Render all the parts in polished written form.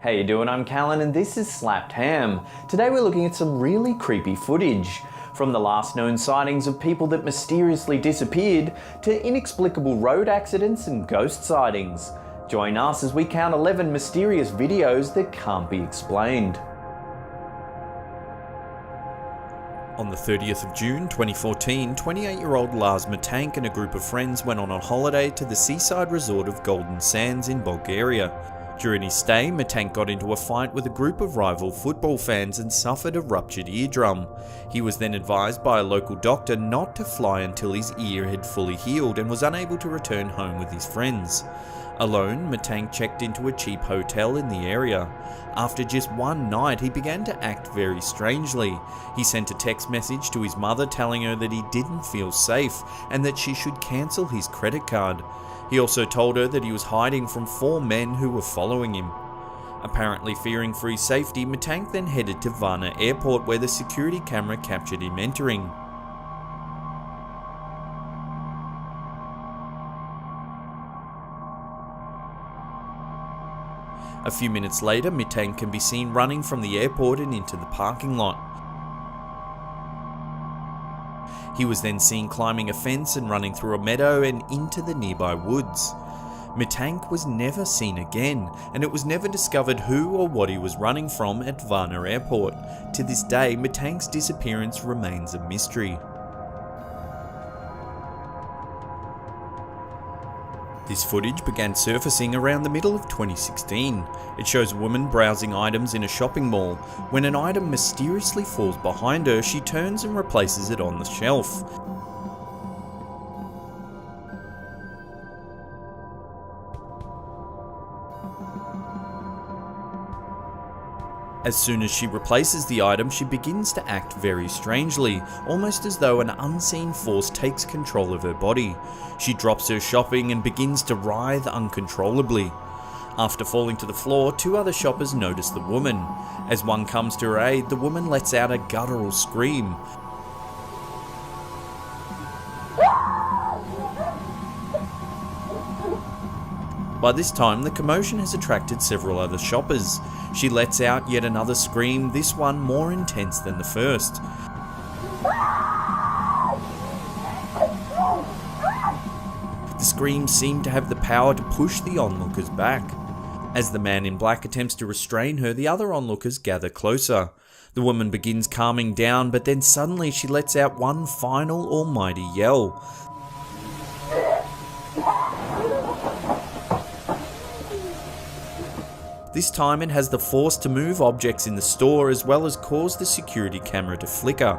How you doing? I'm Callan and this is Slapped Ham. Today we're looking at some really creepy footage. From the last known sightings of people that mysteriously disappeared to inexplicable road accidents and ghost sightings. Join us as we count 11 mysterious videos that can't be explained. On the 30th of June 2014, 28-year-old Lars Matank and a group of friends went on a holiday to the seaside resort of Golden Sands in Bulgaria. During his stay, Matank got into a fight with a group of rival football fans and suffered a ruptured eardrum. He was then advised by a local doctor not to fly until his ear had fully healed and was unable to return home with his friends. Alone, Matank checked into a cheap hotel in the area. After just one night, he began to act very strangely. He sent a text message to his mother telling her that he didn't feel safe and that she should cancel his credit card. He also told her that he was hiding from 4 men who were following him. Apparently fearing for his safety, Matank then headed to Varna airport where the security camera captured him entering. A few minutes later, Matank can be seen running from the airport and into the parking lot. He was then seen climbing a fence and running through a meadow and into the nearby woods. Matank was never seen again, and it was never discovered who or what he was running from at Varna airport. To this day, Matank's disappearance remains a mystery. This footage began surfacing around the middle of 2016. It shows a woman browsing items in a shopping mall. When an item mysteriously falls behind her, she turns and replaces it on the shelf. As soon as she replaces the item, she begins to act very strangely, almost as though an unseen force takes control of her body. She drops her shopping and begins to writhe uncontrollably. After falling to the floor, 2 other shoppers notice the woman. As one comes to her aid, the woman lets out a guttural scream. By this time, the commotion has attracted several other shoppers. She lets out yet another scream, this one more intense than the first. The screams seem to have the power to push the onlookers back. As the man in black attempts to restrain her, the other onlookers gather closer. The woman begins calming down, but then suddenly she lets out one final almighty yell. This time it has the force to move objects in the store as well as cause the security camera to flicker.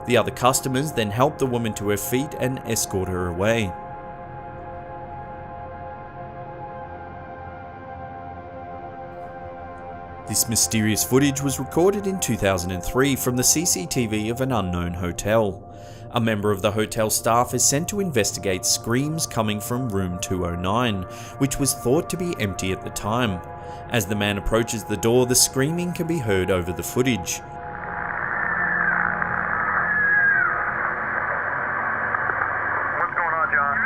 The other customers then help the woman to her feet and escort her away. This mysterious footage was recorded in 2003 from the CCTV of an unknown hotel. A member of the hotel staff is sent to investigate screams coming from room 209, which was thought to be empty at the time. As the man approaches the door, the screaming can be heard over the footage. What's going on, John?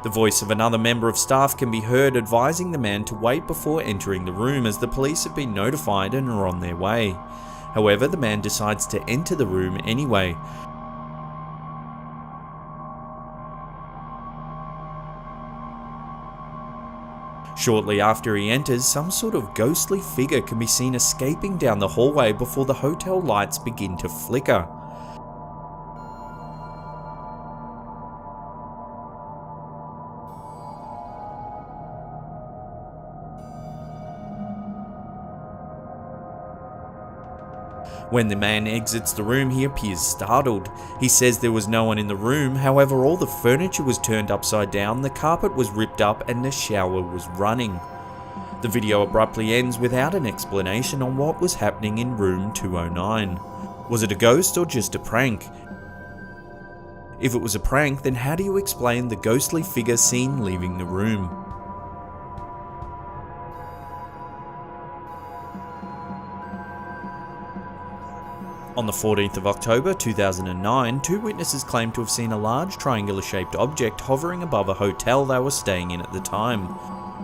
The voice of another member of staff can be heard advising the man to wait before entering the room as the police have been notified and are on their way. However, the man decides to enter the room anyway. Shortly after he enters, some sort of ghostly figure can be seen escaping down the hallway before the hotel lights begin to flicker. When the man exits the room, he appears startled. He says there was no one in the room, however all the furniture was turned upside down, the carpet was ripped up and the shower was running. The video abruptly ends without an explanation on what was happening in room 209. Was it a ghost or just a prank? If it was a prank, then how do you explain the ghostly figure seen leaving the room? On the 14th of October 2009, two witnesses claimed to have seen a large triangular-shaped object hovering above a hotel they were staying in at the time.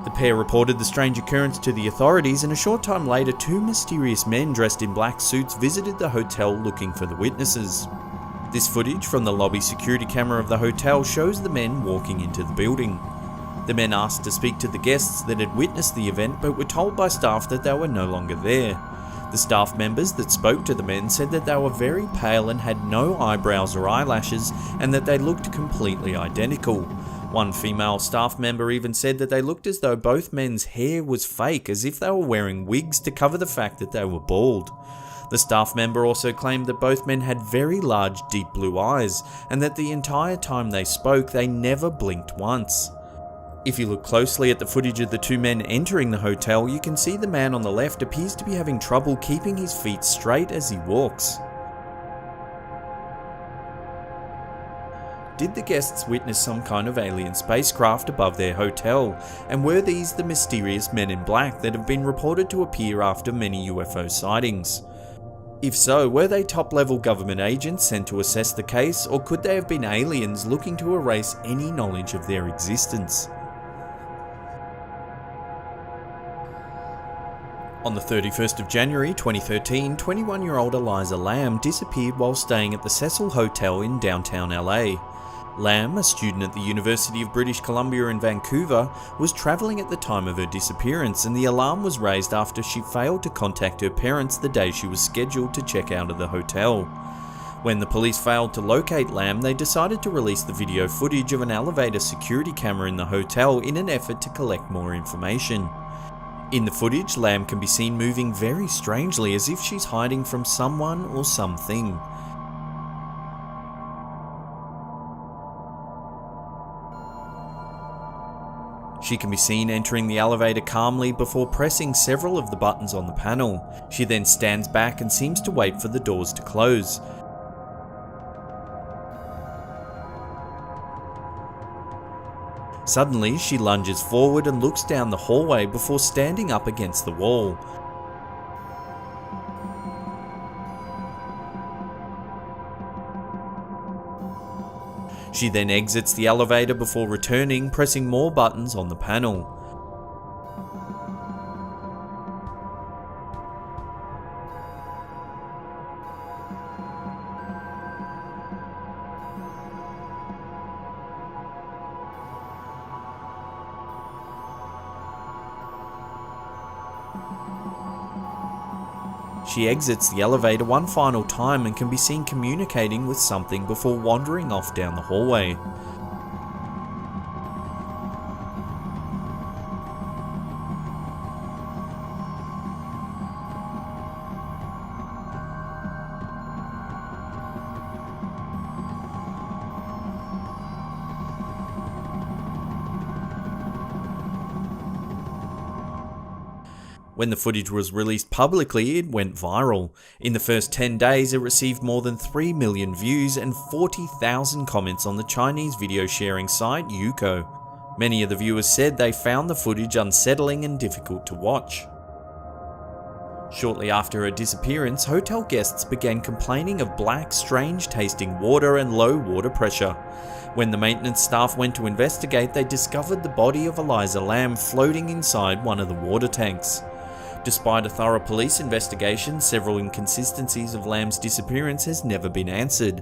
The pair reported the strange occurrence to the authorities, and a short time later, two mysterious men dressed in black suits visited the hotel looking for the witnesses. This footage from the lobby security camera of the hotel shows the men walking into the building. The men asked to speak to the guests that had witnessed the event, but were told by staff that they were no longer there. The staff members that spoke to the men said that they were very pale and had no eyebrows or eyelashes, and that they looked completely identical. One female staff member even said that they looked as though both men's hair was fake, as if they were wearing wigs to cover the fact that they were bald. The staff member also claimed that both men had very large, deep blue eyes, and that the entire time they spoke, they never blinked once. If you look closely at the footage of the two men entering the hotel, you can see the man on the left appears to be having trouble keeping his feet straight as he walks. Did the guests witness some kind of alien spacecraft above their hotel, and were these the mysterious men in black that have been reported to appear after many UFO sightings? If so, were they top-level government agents sent to assess the case, or could they have been aliens looking to erase any knowledge of their existence? On the 31st of January 2013, 21-year-old Eliza Lamb disappeared while staying at the Cecil Hotel in downtown LA. Lamb, a student at the University of British Columbia in Vancouver, was travelling at the time of her disappearance, and the alarm was raised after she failed to contact her parents the day she was scheduled to check out of the hotel. When the police failed to locate Lamb, they decided to release the video footage of an elevator security camera in the hotel in an effort to collect more information. In the footage, Lamb can be seen moving very strangely, as if she's hiding from someone or something. She can be seen entering the elevator calmly before pressing several of the buttons on the panel. She then stands back and seems to wait for the doors to close. Suddenly, she lunges forward and looks down the hallway before standing up against the wall. She then exits the elevator before returning, pressing more buttons on the panel. She exits the elevator one final time and can be seen communicating with something before wandering off down the hallway. When the footage was released publicly, it went viral. In the first 10 days, it received more than 3 million views and 40,000 comments on the Chinese video sharing site Youko. Many of the viewers said they found the footage unsettling and difficult to watch. Shortly after her disappearance, hotel guests began complaining of black, strange-tasting water and low water pressure. When the maintenance staff went to investigate, they discovered the body of Eliza Lamb floating inside one of the water tanks. Despite a thorough police investigation, several inconsistencies of Lamb's disappearance has never been answered.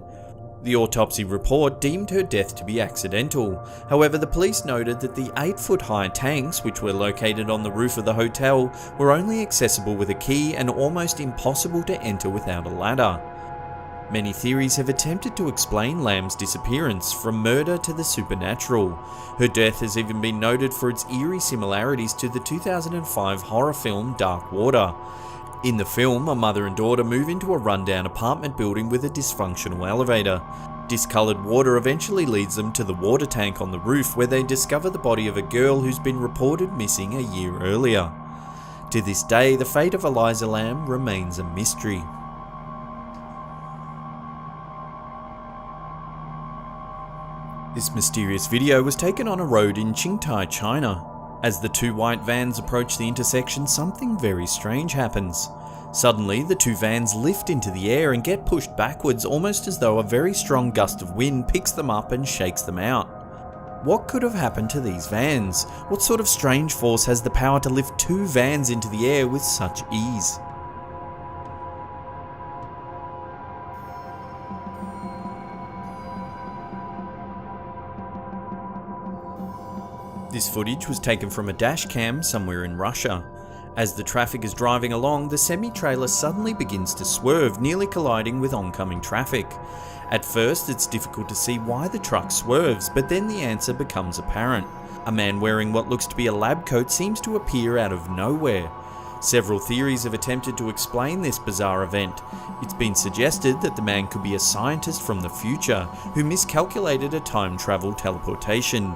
The autopsy report deemed her death to be accidental. However, the police noted that the 8-foot-high tanks, which were located on the roof of the hotel, were only accessible with a key and almost impossible to enter without a ladder. Many theories have attempted to explain Lamb's disappearance, from murder to the supernatural. Her death has even been noted for its eerie similarities to the 2005 horror film Dark Water. In the film, a mother and daughter move into a rundown apartment building with a dysfunctional elevator. Discoloured water eventually leads them to the water tank on the roof, where they discover the body of a girl who's been reported missing a year earlier. To this day, the fate of Eliza Lamb remains a mystery. This mysterious video was taken on a road in Qingtai, China. As the two white vans approach the intersection, something very strange happens. Suddenly, the two vans lift into the air and get pushed backwards, almost as though a very strong gust of wind picks them up and shakes them out. What could have happened to these vans? What sort of strange force has the power to lift two vans into the air with such ease? This footage was taken from a dash cam somewhere in Russia. As the traffic is driving along, the semi-trailer suddenly begins to swerve, nearly colliding with oncoming traffic. At first, it's difficult to see why the truck swerves, but then the answer becomes apparent. A man wearing what looks to be a lab coat seems to appear out of nowhere. Several theories have attempted to explain this bizarre event. It's been suggested that the man could be a scientist from the future who miscalculated a time-travel teleportation.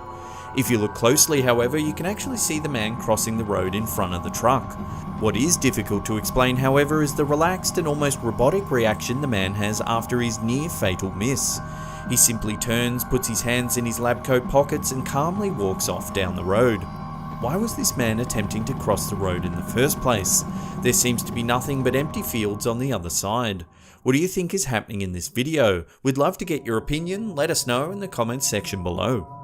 If you look closely, however, you can actually see the man crossing the road in front of the truck. What is difficult to explain, however, is the relaxed and almost robotic reaction the man has after his near-fatal miss. He simply turns, puts his hands in his lab coat pockets and calmly walks off down the road. Why was this man attempting to cross the road in the first place? There seems to be nothing but empty fields on the other side. What do you think is happening in this video? We'd love to get your opinion. Let us know in the comments section below.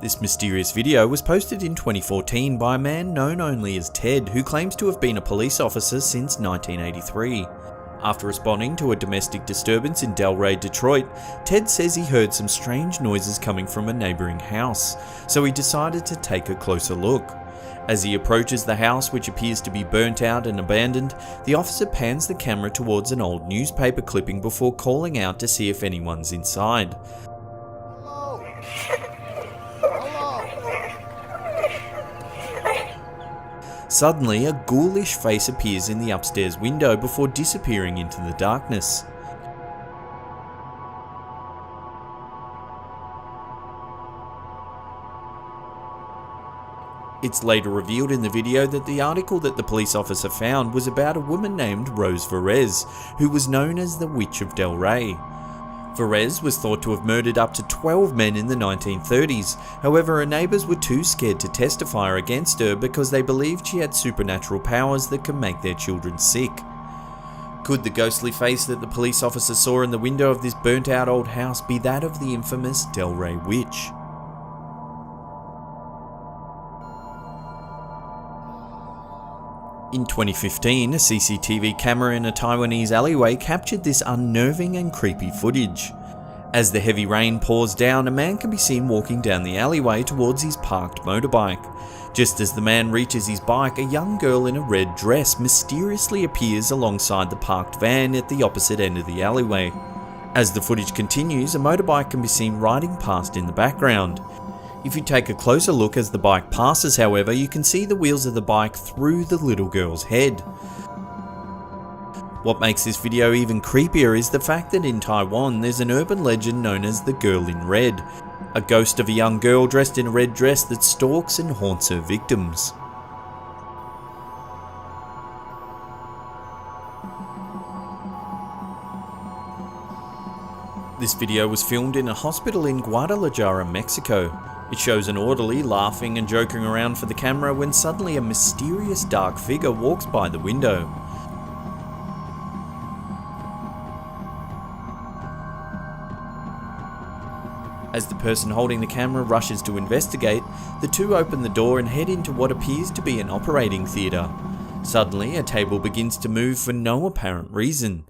This mysterious video was posted in 2014 by a man known only as Ted, who claims to have been a police officer since 1983. After responding to a domestic disturbance in Delray, Detroit, Ted says he heard some strange noises coming from a neighbouring house, so he decided to take a closer look. As he approaches the house, which appears to be burnt out and abandoned, the officer pans the camera towards an old newspaper clipping before calling out to see if anyone's inside. Suddenly, a ghoulish face appears in the upstairs window before disappearing into the darkness. It's later revealed in the video that the article that the police officer found was about a woman named Rose Verez, who was known as the Witch of Delray. Verez was thought to have murdered up to 12 men in the 1930s, however her neighbours were too scared to testify against her because they believed she had supernatural powers that could make their children sick. Could the ghostly face that the police officer saw in the window of this burnt out old house be that of the infamous Delray Witch? In 2015, a CCTV camera in a Taiwanese alleyway captured this unnerving and creepy footage. As the heavy rain pours down, a man can be seen walking down the alleyway towards his parked motorbike. Just as the man reaches his bike, a young girl in a red dress mysteriously appears alongside the parked van at the opposite end of the alleyway. As the footage continues, a motorbike can be seen riding past in the background. If you take a closer look as the bike passes, however, you can see the wheels of the bike through the little girl's head. What makes this video even creepier is the fact that in Taiwan there's an urban legend known as the Girl in Red, a ghost of a young girl dressed in a red dress that stalks and haunts her victims. This video was filmed in a hospital in Guadalajara, Mexico. It shows an orderly laughing and joking around for the camera when suddenly a mysterious dark figure walks by the window. As the person holding the camera rushes to investigate, the two open the door and head into what appears to be an operating theatre. Suddenly, a table begins to move for no apparent reason.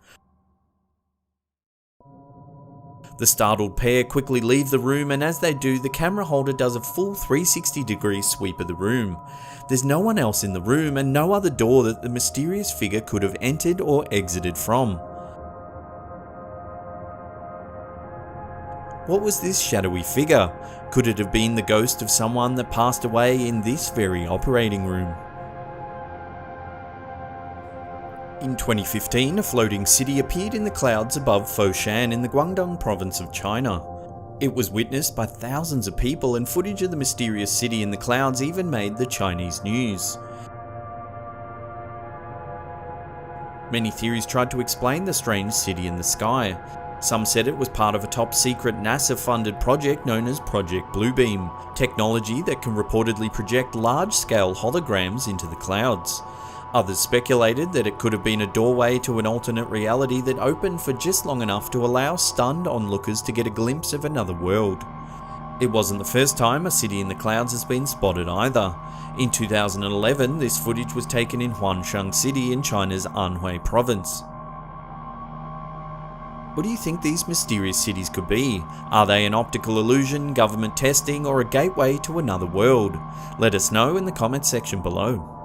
The startled pair quickly leave the room, and as they do, the camera holder does a full 360-degree sweep of the room. There's no one else in the room and no other door that the mysterious figure could have entered or exited from. What was this shadowy figure? Could it have been the ghost of someone that passed away in this very operating room? In 2015, a floating city appeared in the clouds above Foshan in the Guangdong province of China. It was witnessed by thousands of people, and footage of the mysterious city in the clouds even made the Chinese news. Many theories tried to explain the strange city in the sky. Some said it was part of a top-secret NASA-funded project known as Project Bluebeam, technology that can reportedly project large-scale holograms into the clouds. Others speculated that it could have been a doorway to an alternate reality that opened for just long enough to allow stunned onlookers to get a glimpse of another world. It wasn't the first time a city in the clouds has been spotted either. In 2011, this footage was taken in Huangshan City in China's Anhui province. What do you think these mysterious cities could be? Are they an optical illusion, government testing, or a gateway to another world? Let us know in the comments section below.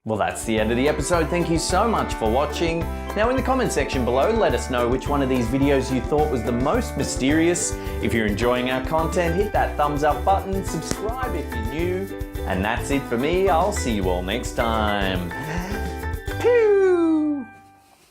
Well, that's the end of the episode. Thank you so much for watching. Now in the comment section below, let us know which one of these videos you thought was the most mysterious. If you're enjoying our content, hit that thumbs up button, subscribe if you're new. And that's it for me. I'll see you all next time. Peace.